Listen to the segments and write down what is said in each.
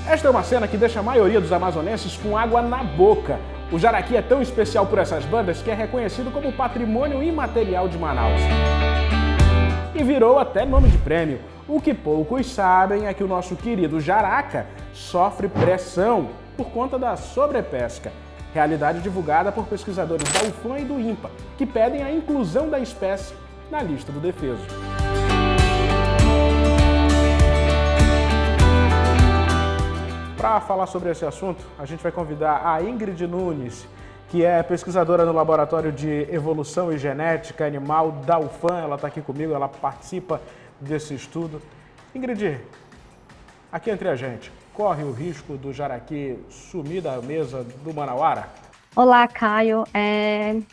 Esta é uma cena que deixa a maioria dos amazonenses com água na boca. O jaraqui é tão especial por essas bandas que é reconhecido como patrimônio imaterial de Manaus. E virou até nome de prêmio. O que poucos sabem é que o nosso querido jaraca sofre pressão por conta da sobrepesca. Realidade divulgada por pesquisadores da UFAM e do INPA, que pedem a inclusão da espécie na lista do defeso. Para falar sobre esse assunto, a gente vai convidar a Ingrid Nunes, que é pesquisadora no Laboratório de Evolução e Genética Animal da UFAM. Ela está aqui comigo, ela participa desse estudo. Ingrid, aqui entre a gente, corre o risco do jaraqui sumir da mesa do manauara? Olá, Caio.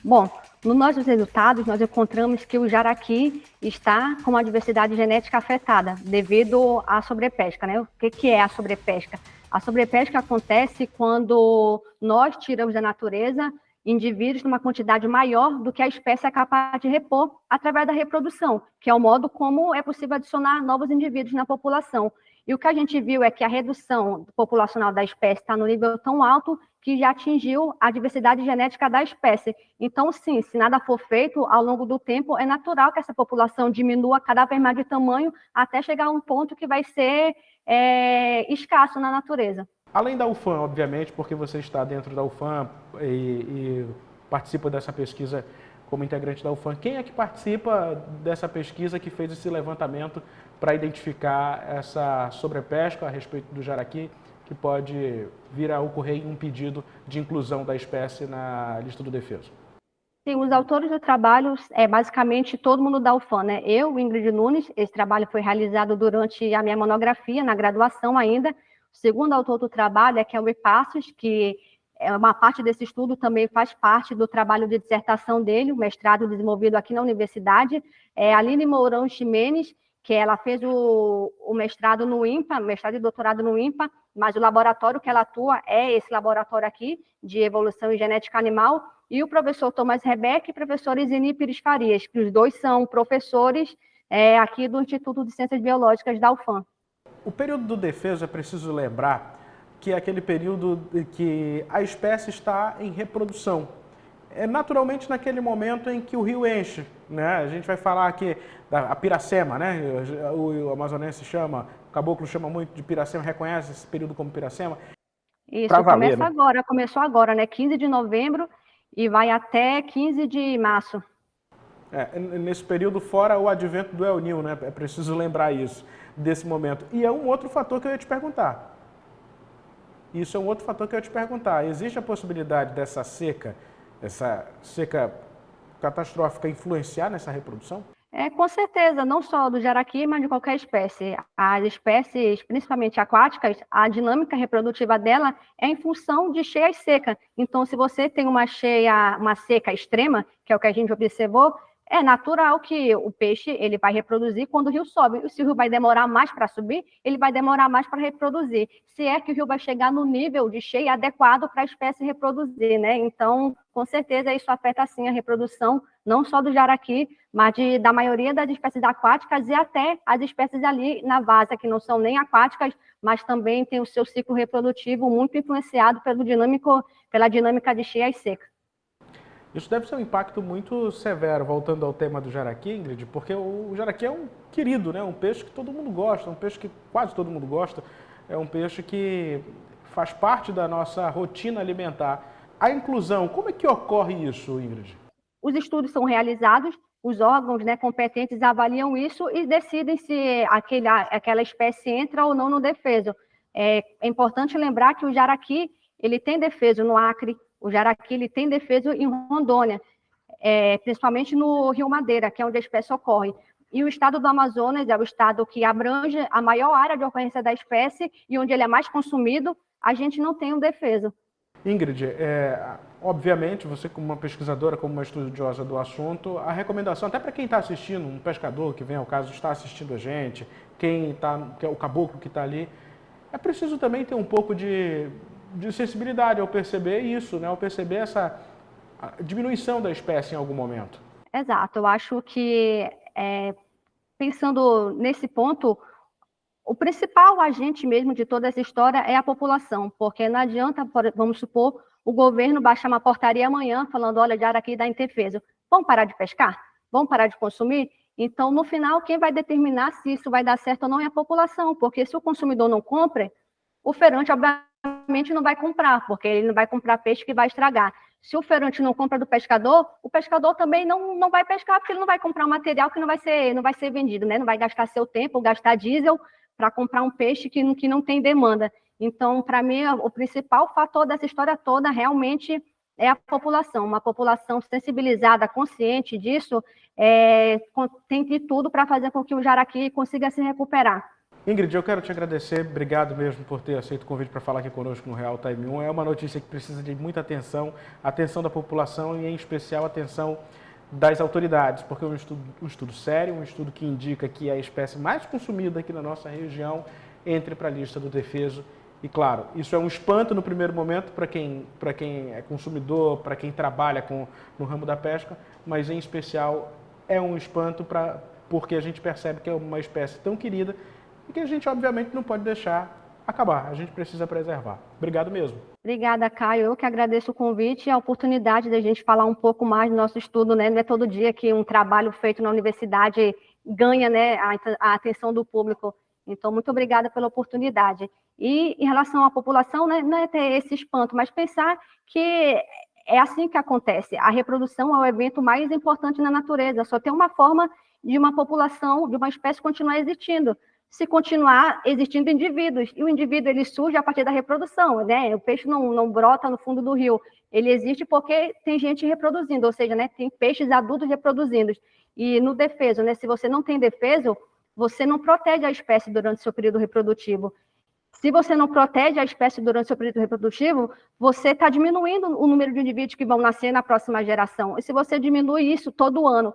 Bom, nos nossos resultados, nós encontramos que o jaraqui está com a diversidade genética afetada devido à sobrepesca, né? O que é a sobrepesca? A sobrepesca acontece quando nós tiramos da natureza indivíduos numa quantidade maior do que a espécie é capaz de repor através da reprodução, que é o modo como é possível adicionar novos indivíduos na população. E o que a gente viu é que a redução populacional da espécie está no nível tão alto que já atingiu a diversidade genética da espécie. Então, sim, se nada for feito ao longo do tempo, é natural que essa população diminua cada vez mais de tamanho até chegar a um ponto que vai ser escasso na natureza. Além da UFAM, obviamente, porque você está dentro da UFAM e participa dessa pesquisa como integrante da UFAM, quem é que participa dessa pesquisa que fez esse levantamento para identificar essa sobrepesca a respeito do jaraqui, que pode vir a ocorrer em um pedido de inclusão da espécie na lista do defeso? Sim, os autores do trabalho é basicamente todo mundo da UFAM, né? Eu, Ingrid Nunes, esse trabalho foi realizado durante a minha monografia, na graduação ainda. O segundo autor do trabalho é Kelvin Passos, que é uma parte desse estudo também faz parte do trabalho de dissertação dele, o mestrado desenvolvido aqui na universidade. Aline Mourão Ximenes, que ela fez o mestrado no INPA, mestrado e doutorado no INPA, mas o laboratório que ela atua é esse laboratório aqui, de evolução e genética animal, e o professor Tomás Rebeck e o professor Isini Pires Farias, que os dois são professores aqui do Instituto de Ciências Biológicas da UFAM. O período do defeso, é preciso lembrar que é aquele período em que a espécie está em reprodução. É naturalmente naquele momento em que o rio enche, né? A gente vai falar aqui da piracema, né? O amazonense chama, o caboclo chama muito de piracema, reconhece esse período como piracema. Isso, começa agora, começou agora, né? 15 de novembro e vai até 15 de março. Nesse período, fora o advento do El Niño, né? É preciso lembrar isso, desse momento. E é um outro fator que eu ia te perguntar. Isso é um outro fator que eu ia te perguntar. Existe a possibilidade dessa seca, essa seca catastrófica, influenciar nessa reprodução? Com certeza, não só do jaraqui, mas de qualquer espécie. As espécies, principalmente aquáticas, a dinâmica reprodutiva dela é em função de cheia e seca. Então, se você tem uma seca extrema, que é o que a gente observou, é natural que o peixe ele vai reproduzir quando o rio sobe. Se o rio vai demorar mais para subir, ele vai demorar mais para reproduzir. Se é que o rio vai chegar no nível de cheia adequado para a espécie reproduzir, né? Então, com certeza, isso afeta, sim, a reprodução, não só do jaraqui, mas da maioria das espécies aquáticas e até as espécies ali na várzea, que não são nem aquáticas, mas também tem o seu ciclo reprodutivo muito influenciado pela dinâmica de cheia e seca. Isso deve ser um impacto muito severo, voltando ao tema do jaraqui, Ingrid, porque o jaraqui é um querido, né? Um peixe que todo mundo gosta, um peixe que quase todo mundo gosta, é um peixe que faz parte da nossa rotina alimentar. A inclusão, como é que ocorre isso, Ingrid? Os estudos são realizados, os órgãos, né, competentes avaliam isso e decidem se aquela espécie entra ou não no defeso. É importante lembrar que o jaraqui ele tem defeso no Acre, o jaraqui ele tem defeso em Rondônia, principalmente no Rio Madeira, que é onde a espécie ocorre. E o estado do Amazonas é o estado que abrange a maior área de ocorrência da espécie e onde ele é mais consumido, a gente não tem um defeso. Ingrid, obviamente, você como uma pesquisadora, como uma estudiosa do assunto, a recomendação, até para quem está assistindo, um pescador que vem ao caso, está assistindo a gente, que é o caboclo que está ali, é preciso também ter um pouco de sensibilidade ao perceber isso, né? Ao perceber essa diminuição da espécie em algum momento. Exato, eu acho que, pensando nesse ponto, O principal agente mesmo de toda essa história é a população, porque não adianta, vamos supor, o governo baixar uma portaria amanhã falando, olha, jaraqui dá indefeso. Vamos parar de pescar? Vamos parar de consumir? Então, no final, quem vai determinar se isso vai dar certo ou não é a população, porque se o consumidor não compra, o feirante, obviamente, não vai comprar, porque ele não vai comprar peixe que vai estragar. Se o feirante não compra do pescador, o pescador também não vai pescar, porque ele não vai comprar um material que não vai ser vendido, né? Não vai gastar seu tempo, gastar diesel para comprar um peixe que não tem demanda. Então, para mim, o principal fator dessa história toda realmente é a população. Uma população sensibilizada, consciente disso, tem de tudo para fazer com que o jaraqui consiga se recuperar. Ingrid, eu quero te agradecer, obrigado mesmo por ter aceito o convite para falar aqui conosco no Real Time 1. É uma notícia que precisa de muita atenção da população e, em especial, atenção das autoridades, porque é um estudo sério, um estudo que indica que a espécie mais consumida aqui na nossa região entre para a lista do defeso. E, claro, isso é um espanto no primeiro momento para quem é consumidor, para quem trabalha no ramo da pesca, mas, em especial, é um espanto porque a gente percebe que é uma espécie tão querida e que a gente, obviamente, não pode deixar acabar. A gente precisa preservar. Obrigado mesmo. Obrigada, Caio. Eu que agradeço o convite e a oportunidade da gente falar um pouco mais do nosso estudo, né? Não é todo dia que um trabalho feito na universidade ganha, né, a atenção do público. Então, muito obrigada pela oportunidade. E em relação à população, né, não é ter esse espanto, mas pensar que é assim que acontece. A reprodução é o evento mais importante na natureza. Só tem uma forma de uma população, de uma espécie continuar existindo. Se continuar existindo indivíduos, e o indivíduo ele surge a partir da reprodução, né? O peixe não brota no fundo do rio, ele existe porque tem gente reproduzindo, ou seja, né, tem peixes adultos reproduzindo. E no defeso, né, se você não tem defeso, você não protege a espécie durante o seu período reprodutivo. Se você não protege a espécie durante o seu período reprodutivo, você está diminuindo o número de indivíduos que vão nascer na próxima geração. E se você diminui isso todo ano,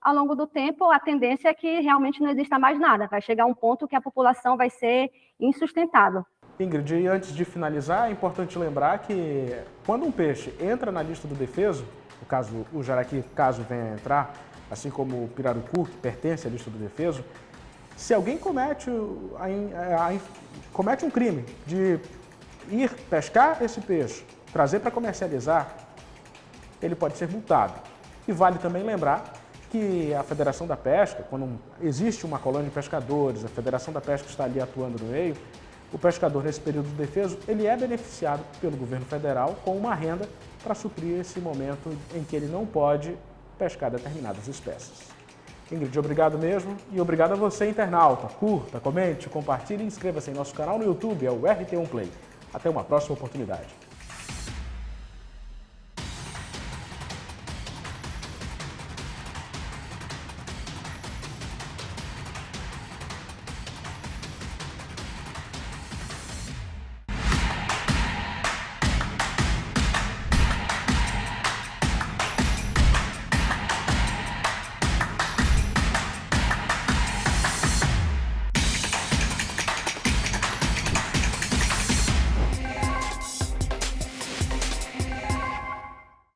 ao longo do tempo, a tendência é que realmente não exista mais nada. Vai chegar um ponto que a população vai ser insustentável. Ingrid, e antes de finalizar, é importante lembrar que quando um peixe entra na lista do defeso, no caso o jaraqui, caso venha a entrar, assim como o pirarucu, que pertence à lista do defeso, se alguém comete um crime de ir pescar esse peixe, trazer para comercializar, ele pode ser multado. E vale também lembrar que a Federação da Pesca, quando existe uma colônia de pescadores, a Federação da Pesca está ali atuando no meio, o pescador nesse período de defeso, ele é beneficiado pelo governo federal com uma renda para suprir esse momento em que ele não pode pescar determinadas espécies. Ingrid, obrigado mesmo e obrigado a você, internauta. Curta, comente, compartilhe e inscreva-se em nosso canal no YouTube, é o RT1 Play. Até uma próxima oportunidade.